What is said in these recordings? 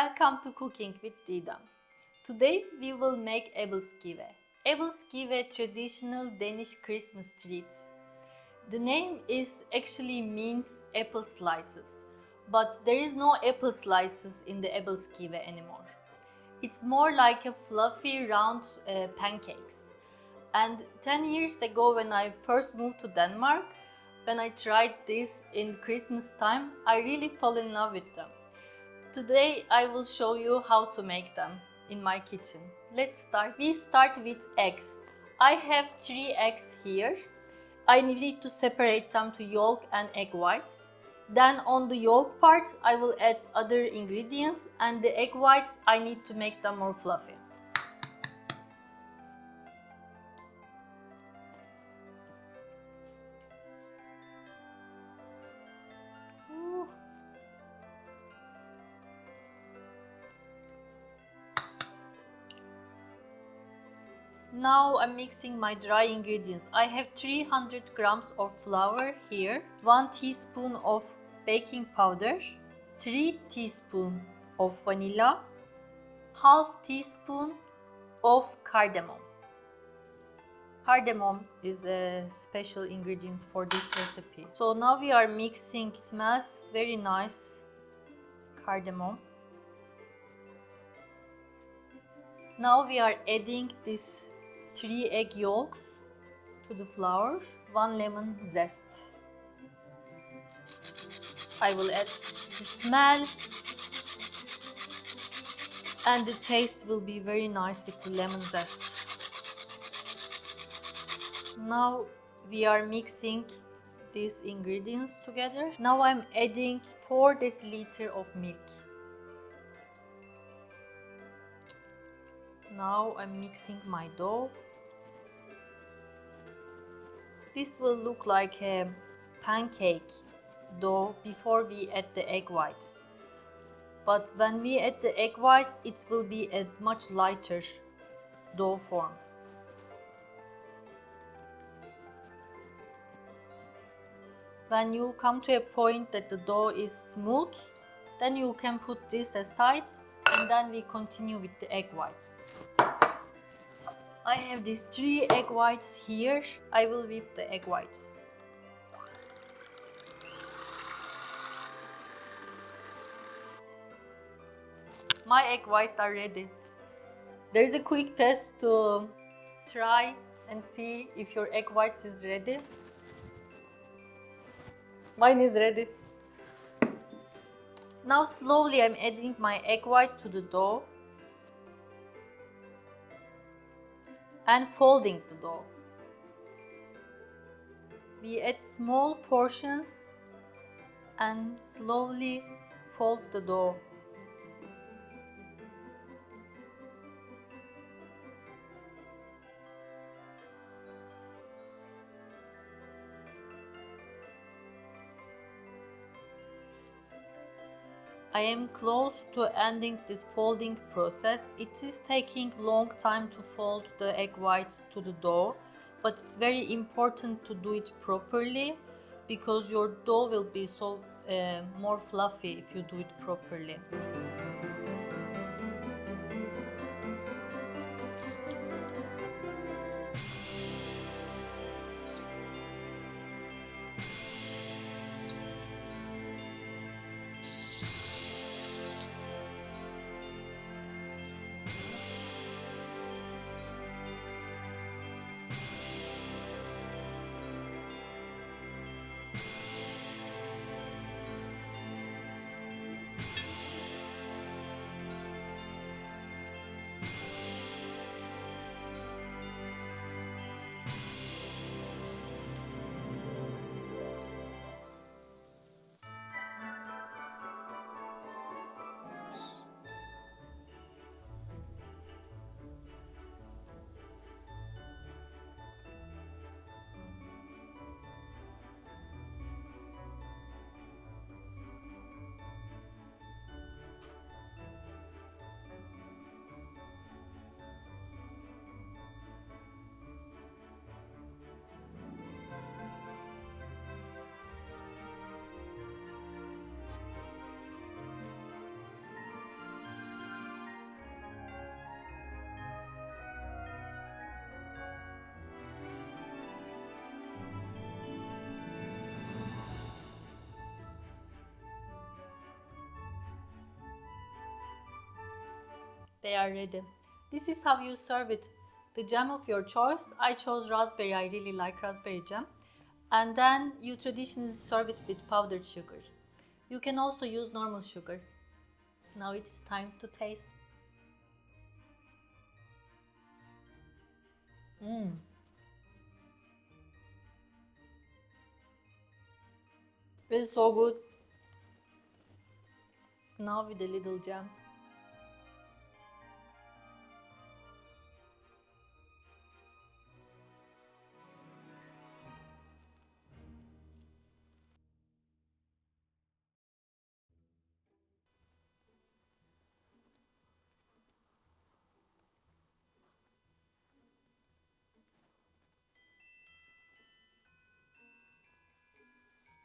Welcome to Cooking with Didem. Today we will make æbleskiver. Æbleskiver traditional Danish Christmas treats. The name actually means apple slices, but there is no apple slices in the æbleskiver anymore. It's more like a fluffy round pancakes. And 10 years ago when I first moved to Denmark, when I tried this in Christmas time, I really fell in love with them. Today I will show you how to make them in my kitchen. Let's start. We start with eggs. I have 3 eggs here. I need to separate them to yolk and egg whites. Then on the yolk part I will add other ingredients, and the egg whites I need to make them more fluffy. Now I'm mixing my dry ingredients. I have 300 grams of flour here, 1 teaspoon of baking powder, 3 teaspoons of vanilla, half teaspoon of cardamom. Cardamom is a special ingredient for this recipe. So now we are mixing. It smells very nice, cardamom. Now we are adding this 3 egg yolks to the flour, 1 lemon zest. I will add the smell, and the taste will be very nice with the lemon zest. Now we are mixing these ingredients together. Now I'm adding 4 deciliters of milk. Now I'm mixing my dough. This will look like a pancake dough before we add the egg whites. But when we add the egg whites, it will be a much lighter dough form. When you come to a point that the dough is smooth, then you can put this aside, and then we continue with the egg whites. I have these 3 egg whites here. I will whip the egg whites. My egg whites are ready. There is a quick test to try and see if your egg whites is ready. Mine is ready. Now slowly I'm adding my egg white to the dough and folding the dough. We add small portions and slowly fold the dough. I am close to ending this folding process. It is taking long time to fold the egg whites to the dough, but it's very important to do it properly because your dough will be more fluffy if you do it properly. They are ready. This is how you serve it. The jam of your choice. I chose raspberry. I really like raspberry jam. And then you traditionally serve it with powdered sugar. You can also use normal sugar. Now it is time to taste. It's so good. Now with a little jam.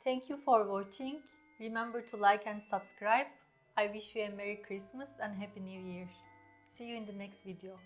Thank you for watching. Remember to like and subscribe. I wish you a Merry Christmas and Happy New Year. See you in the next video.